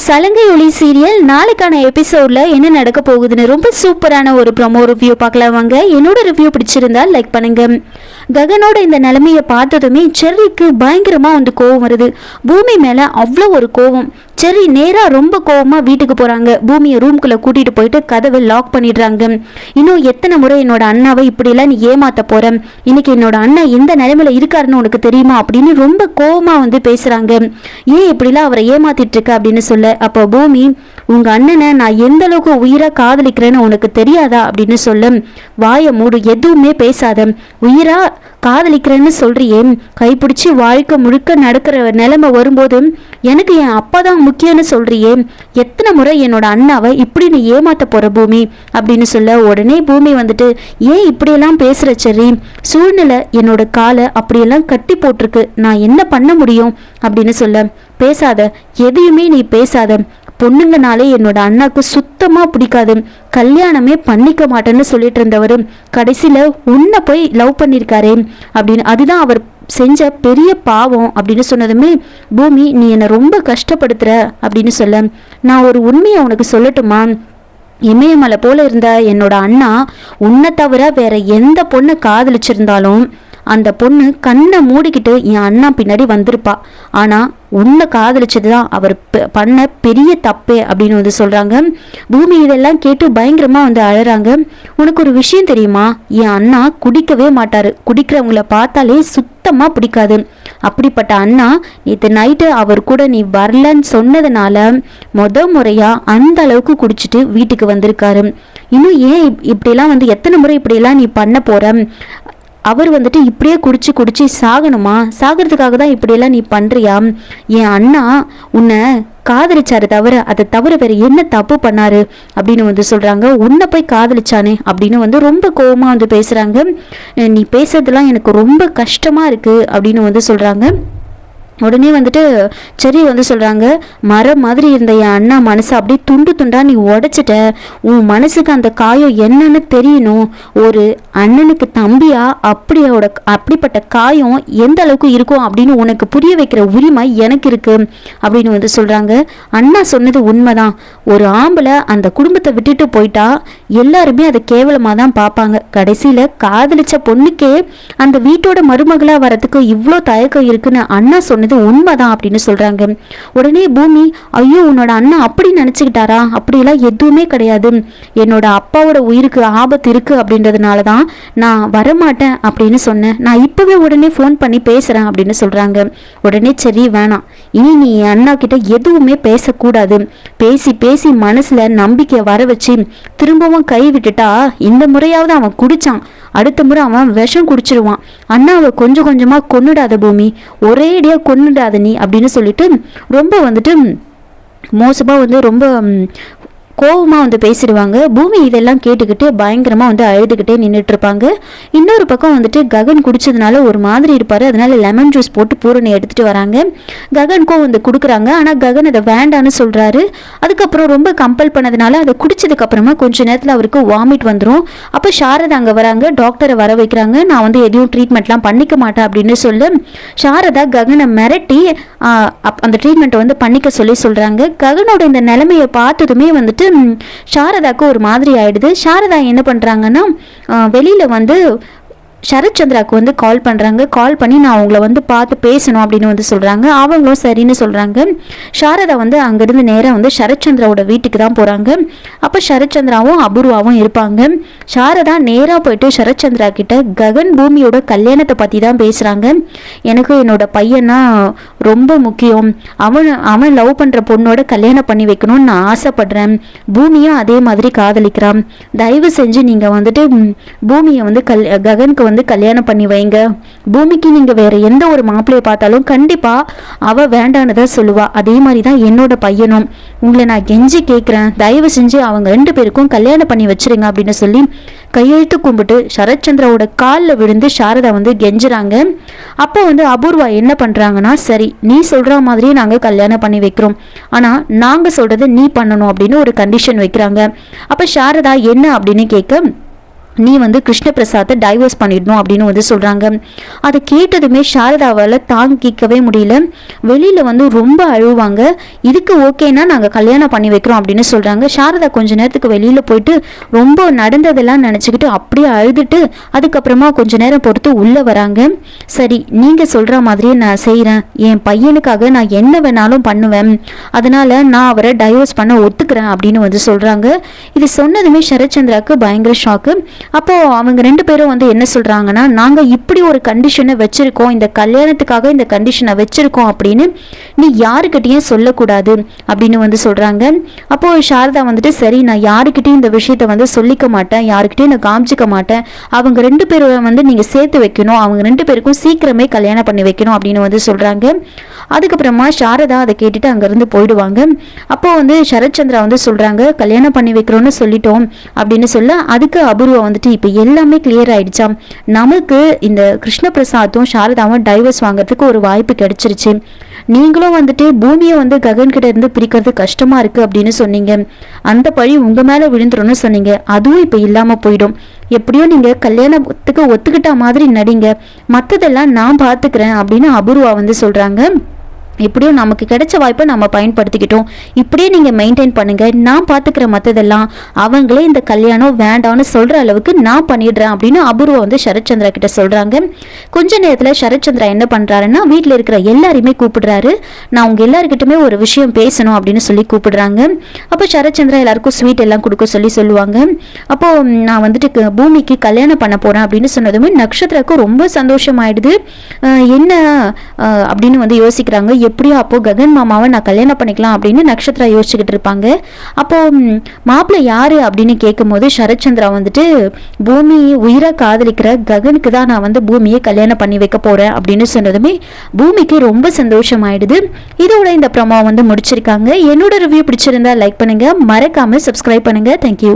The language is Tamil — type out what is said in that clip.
சலங்கை ஒளி சீரியல் நாளைக்கான எபிசோட்ல என்ன நடக்க போகுதுன்னு ரொம்ப சூப்பரான ஒரு ப்ரோமோ ரிவ்யூ பார்க்கலாம் வாங்க. என்னோட ரிவ்யூ பிடிச்சிருந்தா லைக் பண்ணுங்க. ககனோட இந்த நிலைமையை பார்த்ததுமே செர்ரிக்கு பயங்கரமா வந்து கோவம் வருது. பூமி மேல அவ்வளோ ஒரு கோவம். செர்ரி நேரா ரொம்ப கோவமா வீட்டுக்கு போறாங்க. பூமியை ரூம்குள்ள கூட்டிட்டு போயிட்டு கதவை லாக் பண்ணிடுறாங்க. இன்னும் எத்தனை முறை என்னோட அண்ணாவை இப்படிலாம் நீ ஏமாத்த போற, இன்னைக்கு என்னோட அண்ணா எந்த நிலைமையில இருக்காருன்னு உனக்கு தெரியுமா அப்படின்னு ரொம்ப கோவமா வந்து பேசுறாங்க. ஏன் இப்படிலாம் அவரை ஏமாத்திட்டு இருக்க அப்படின்னு சொல்ல, அப்போ பூமி உங்க அண்ணனை நான் எந்த அளவுக்கு உயிரா காதலிக்கிறேன்னு உனக்கு தெரியாதா அப்படின்னு சொல்ல, வாயை மூடு, எதுவுமே பேசாத, உயிரா காதலிக்கிறேன்னு சொல்றியே, கைப்பிடிச்சு வாழ்க்கை முழுக்க நடக்கிற நிலைமை வரும்போது எனக்கு என் அப்பா தான் முக்கியம்னு சொல்றியே, எத்தனை முறை என்னோட அண்ணாவை இப்படி நீ ஏமாத்த போற பூமி அப்படின்னு சொல்ல, உடனே பூமி வந்துட்டு ஏன் இப்படியெல்லாம் பேசுற செர்ரி, சூழ்நிலை என்னோட காலை அப்படியெல்லாம் கட்டி போட்டிருக்கு, நான் என்ன பண்ண முடியும் அப்படின்னு சொல்ல, பேசாத, எதையுமே நீ பேசாத, பொண்ணுங்கனாலே என்னோட அண்ணாக்கு சுத்தமா பிடிக்காது, கல்யாணமே பண்ணிக்க மாட்டேன்னு சொல்லிட்டு இருந்தவர் கடைசியில உன்னை போய் லவ் பண்ணியிருக்காரே அப்படின்னு, அதுதான் அவர் செஞ்ச பெரிய பாவம் அப்படின்னு சொன்னதுமே பூமி நீ என்னை ரொம்ப கஷ்டப்படுத்துற அப்படின்னு சொல்ல, நான் ஒரு உண்மையை உனக்கு சொல்லட்டுமா, இமயமலை போல இருந்த என்னோட அண்ணா உன்னை தவிர வேற எந்த பொண்ணை காதலிச்சிருந்தாலும் அந்த பொண்ணு கண்ணை மூடிக்கிட்டு என் அண்ணா பின்னாடி வந்திருப்பா, ஆனா உன்னை காதலிச்சதுதான் அவர் பண்ண பெரிய தப்பே அப்படின்னு வந்து சொல்றாங்க. பூமி இதெல்லாம் கேட்டு பயங்கரமா வந்து அழறாங்க. உனக்கு ஒரு விஷயம் தெரியுமா, என் அண்ணா குடிக்கவே மாட்டாரு, குடிக்கிறவங்கள பார்த்தாலே சுத்தமா பிடிக்காது, அப்படிப்பட்ட அண்ணா நேற்று நைட்டு அவர் கூட நீ வரலன்னு சொன்னதுனால முறையா அந்த அளவுக்கு குடிச்சிட்டு வீட்டுக்கு வந்திருக்காரு. இன்னும் ஏன் இப்படிலாம் வந்து எத்தனை முறை இப்படியெல்லாம் நீ பண்ண போற, அவர் வந்துட்டு இப்படியே குடிச்சு குடிச்சு சாகணுமா, சாகிறதுக்காக தான் இப்படியெல்லாம் நீ பண்றியா, என் அண்ணா உன்னை காதலிச்சாரு தவிர அதை தவிர வேற என்ன தப்பு பண்ணாரு அப்படின்னு வந்து சொல்றாங்க. உன்னை போய் காதலிச்சானே அப்படின்னு வந்து ரொம்ப கோவமா வந்து பேசுறாங்க. நீ பேசுறதுலாம் எனக்கு ரொம்ப கஷ்டமா இருக்கு அப்படின்னு வந்து சொல்றாங்க. உடனே வந்துட்டு செர்ரி வந்து சொல்கிறாங்க, மரம் மாதிரி இருந்த என் அண்ணா மனசை அப்படியே துண்டு துண்டா நீ உடைச்சிட்ட, உன் மனசுக்கு அந்த காயம் என்னன்னு தெரியணும், ஒரு அண்ணனுக்கு தம்பியா அப்படிப்பட்ட காயம் எந்த அளவுக்கு இருக்கும் அப்படின்னு உனக்கு புரிய வைக்கிற உரிமை எனக்கு இருக்கு அப்படின்னு வந்து சொல்கிறாங்க. அண்ணா சொன்னது உண்மைதான், ஒரு ஆம்பளை அந்த குடும்பத்தை விட்டுட்டு போயிட்டா எல்லாருமே அதை கேவலமாக தான் பார்ப்பாங்க, கடைசியில் காதலிச்ச பொண்ணுக்கே அந்த வீட்டோட மருமகளாக வரதுக்கு இவ்வளோ தயக்கம் இருக்குன்னு அண்ணா சொன்னது உண்மைதான் அப்படின்னு சொல்றாங்க. உடனே பூமி ஐயோ உன்னோட அண்ணா அப்படி நினைச்சுக்கிட்டாரா, அப்படியெல்லாம் எதுவுமே கிடையாது, என்னோட அப்பாவோட உயிருக்கு ஆபத்து இருக்கு அப்படின்றதுனாலதான் நான் வரமாட்டேன் அப்படின்னு சொன்னேன், நான் இப்பவே உடனே ஃபோன் பண்ணி பேசுறேன் அப்படின்னு சொல்றாங்க. உடனே சரி வேணாம், இனி நீ அண்ணா கிட்ட எதுவுமே பேசக்கூடாது, பேசி பேசி மனசுல நம்பிக்கை வர வச்சு திரும்பவும் கை விட்டுட்டா இந்த முறையாவது அவன் குடிச்சான், அடுத்த முறை அவன் விஷம் குடிச்சிருவான், அண்ணாவை கொஞ்சம் கொஞ்சமா கொன்னுடாத பூமி, ஒரேடியா கொன்னுடாத நீ அப்படின்னு சொல்லிட்டு ரொம்ப வந்துட்டு மோசமா வந்து ரொம்ப கோபமாக வந்து பேசிடுவாங்க. பூமி இதெல்லாம் கேட்டுக்கிட்டு பயங்கரமாக வந்து அழுதுகிட்டே நின்றுட்டு இருப்பாங்க. இன்னொரு பக்கம் வந்துட்டு ககன் குடிச்சதுனால ஒரு மாதிரி இருப்பார், அதனால லெமன் ஜூஸ் போட்டு பூரணி எடுத்துகிட்டு வராங்க. ககனுக்கும் வந்து கொடுக்குறாங்க, ஆனால் ககன் அதை வேண்டான்னு சொல்கிறாரு. அதுக்கப்புறம் ரொம்ப கம்பல் பண்ணதுனால அதை குடிச்சதுக்கப்புறமா கொஞ்ச நேரத்தில் அவருக்கு வாமிட் வந்துடும். அப்போ சாரதா அங்கே வராங்க, டாக்டரை வர வைக்கிறாங்க. நான் வந்து எதையும் ட்ரீட்மெண்ட்லாம் பண்ணிக்க மாட்டேன் அப்படின்னு சொல்ல சாரதா ககனை மிரட்டி அந்த ட்ரீட்மெண்ட்டை வந்து பண்ணிக்க சொல்லி சொல்கிறாங்க. ககனோட இந்த நிலைமையை பார்த்ததுமே வந்துட்டு சாரதாக்கு ஒரு மாதிரி ஆயிடுது. சாரதா என்ன பண்றாங்கன்னா வெளியில வந்து சரத்சந்திராவுக்கு வந்து கால் பண்ணுறாங்க. கால் பண்ணி நான் அவங்கள வந்து பார்த்து பேசணும் அப்படின்னு வந்து சொல்கிறாங்க. அவங்களும் சரின்னு சொல்கிறாங்க. சாரதா வந்து அங்கேருந்து நேராக வந்து சரத்சந்திராவோட வீட்டுக்கு தான் போகிறாங்க. அப்போ சரத்சந்திராவும் அபூர்வாவும் இருப்பாங்க. சாரதா நேராக போயிட்டு சரத்சந்திரா கிட்ட ககன் பூமியோட கல்யாணத்தை பற்றி தான் பேசுகிறாங்க. எனக்கு என்னோட பையனா ரொம்ப முக்கியம், அவன் லவ் பண்ணுற பொண்ணோட கல்யாணம் பண்ணி வைக்கணும்னு நான் ஆசைப்படுறேன், பூமியும் அதே மாதிரி காதலிக்கிறான், தயவு செஞ்சு நீங்கள் வந்துட்டு பூமியை வந்து ககனுக்கு வந்து கல்யாணம் பண்ணி வைங்க, பூமிக்கு நீங்க வேற எந்த ஒரு மாப்பிள்ளையை பார்த்தாலும் கண்டிப்பா அவ வேண்டான்னு சொல்லுவா, அதே மாதிரி தான் என்னோட பையனும், உங்களை நான் கெஞ்சி கேட்கிறேன், தயவு செஞ்சு அவங்க 2 பேருக்கும் கல்யாணம் பண்ணி வச்சிருங்க அப்படின்னு சொல்லி கையெழுத்து கும்பிட்டு சரத்சந்திராவோட காலில் விழுந்து சாரதா வந்து கெஞ்சுறாங்க. அப்போ வந்து அபூர்வா என்ன பண்றாங்கன்னா, சரி நீ சொல்ற மாதிரியே நாங்க கல்யாணம் பண்ணி வைக்கிறோம், ஆனா நாங்க சொல்றது நீ பண்ணணும் அப்படின்னு ஒரு கண்டிஷன் வைக்கிறாங்க. அப்ப சாரதா என்ன அப்படின்னு கேட்க நீ வந்து கிருஷ்ண பிரசாத்தை டைவர்ஸ் பண்ணிடணும் அப்படின்னு வந்து சொல்கிறாங்க. அதை கேட்டதுமே சாரதாவால் தாங்கிக்கவே முடியல. வெளியில் வந்து ரொம்ப அழுவாங்க. இதுக்கு ஓகேனா நாங்கள் கல்யாணம் பண்ணி வைக்கிறோம் அப்படின்னு சொல்கிறாங்க. சாரதா கொஞ்ச நேரத்துக்கு வெளியில் போயிட்டு ரொம்ப நடந்ததெல்லாம் நினச்சிக்கிட்டு அப்படியே அழுதுட்டு அதுக்கப்புறமா கொஞ்ச நேரம் பொறுத்து உள்ளே வராங்க. சரி, நீங்கள் சொல்கிற மாதிரியே நான் செய்கிறேன். என் பையனுக்காக நான் என்ன வேணாலும் பண்ணுவேன். அதனால் நான் அவரை டைவர்ஸ் பண்ண ஒத்துக்கிறேன் அப்படின்னு வந்து சொல்கிறாங்க. இது சொன்னதுமே சரத்சந்திராவுக்கு பயங்கர ஷாக்கு. அப்போது அவங்க 2 பேரும் வந்து என்ன சொல்கிறாங்கன்னா, நாங்கள் இப்படி ஒரு கண்டிஷனை வச்சுருக்கோம், இந்த கல்யாணத்துக்காக இந்த கண்டிஷனை வச்சுருக்கோம் அப்படின்னு நீ யாருக்கிட்டையும் சொல்லக்கூடாது அப்படின்னு வந்து சொல்கிறாங்க. அப்போது சாரதா வந்துட்டு சரி, நான் யாருக்கிட்டையும் இந்த விஷயத்த வந்து சொல்லிக்க மாட்டேன், யாருக்கிட்டையும் நான் காமிச்சிக்க மாட்டேன், அவங்க 2 பேரும் வந்து நீங்கள் சேர்த்து வைக்கணும், அவங்க 2 பேருக்கும் சீக்கிரமே கல்யாணம் பண்ணி வைக்கணும் அப்படின்னு வந்து சொல்கிறாங்க. அதுக்கப்புறமா சாரதா அதை கேட்டுட்டு அங்கேருந்து போயிடுவாங்க. அப்போது வந்து சரத்சந்திரா வந்து சொல்கிறாங்க, கல்யாணம் பண்ணி வைக்கிறோன்னு சொல்லிட்டோம் அப்படின்னு சொல்ல அதுக்கு அபூர்வா வந்துட்டு இப்போ எல்லாமே கிளியர் ஆயிடுச்சா, நமக்கு இந்த கிருஷ்ண பிரசாத்தும் சாரதாவும் டைவர்ஸ் வாங்குறதுக்கு ஒரு வாய்ப்பு கிடைச்சிருச்சு. நீங்களும் வந்துட்டு பூமியை வந்து ககன் கிட்ட இருந்து பிரிக்கிறது கஷ்டமா இருக்கு அப்படின்னு சொன்னீங்க. அந்த பழி உங்க மேல விழுந்துரும்னு சொன்னீங்க. அதுவும் இப்போ இல்லாம போயிடும். எப்படியோ நீங்க கல்யாணத்துக்கு ஒத்துக்கிட்ட மாதிரி நடிங்க, மற்றதெல்லாம் நான் பார்த்துக்கிறேன் அப்படின்னு அபூர்வா வந்து சொல்றாங்க. இப்படியும் நமக்கு கிடைச்ச வாய்ப்பை நம்ம பயன்படுத்திக்கிட்டோம். இப்படியே நீங்கள் மெயின்டைன் பண்ணுங்கள், நான் பார்த்துக்கிற மற்றதெல்லாம் அவங்களே இந்த கல்யாணம் வேண்டாம்னு சொல்கிற அளவுக்கு நான் பண்ணிடுறேன் அப்படின்னு அபூர்வா வந்து சரத்சந்திரா கிட்ட சொல்கிறாங்க. கொஞ்ச நேரத்தில் சரத்சந்திரா என்ன பண்ணுறாருன்னா வீட்டில் இருக்கிற எல்லாரையுமே கூப்பிடுறாரு. நான் உங்கள் எல்லாருக்கிட்டுமே ஒரு விஷயம் பேசணும் அப்படின்னு சொல்லி கூப்பிடுறாங்க. அப்போ சரத்சந்திரா எல்லாருக்கும் ஸ்வீட் எல்லாம் கொடுக்க சொல்லுவாங்க. அப்போது நான் வந்துட்டு பூமிக்கு கல்யாணம் பண்ண போகிறேன் அப்படின்னு சொன்னதுமே நக்ஷத்ராவுக்கு ரொம்ப சந்தோஷமாயிடுது. என்ன அப்படின்னு வந்து யோசிக்கிறாங்க. எப்படியோ அப்போ ககன் மாமாவை நான் கல்யாணம் பண்ணிக்கலாம் அப்படின்னு நக்ஷத்ரா யோசிச்சுக்கிட்டு இருப்பாங்க. அப்போ மாப்பிள்ளை யாரு அப்படின்னு கேட்கும்போது சரத்சந்திரா வந்துட்டு பூமி உயிரை காதலிக்கிற ககனுக்கு தான் நான் வந்து பூமியை கல்யாணம் பண்ணி வைக்க போறேன் அப்படின்னு சொன்னதுமே பூமிக்கு ரொம்ப சந்தோஷமாயிடுது. இதோட இந்த ப்ரோமோ வந்து முடிச்சிருக்காங்க. என்னோட ரிவ்யூ பிடிச்சிருந்தா லைக் பண்ணுங்க, மறக்காம சப்ஸ்கிரைப் பண்ணுங்க. தேங்க்யூ.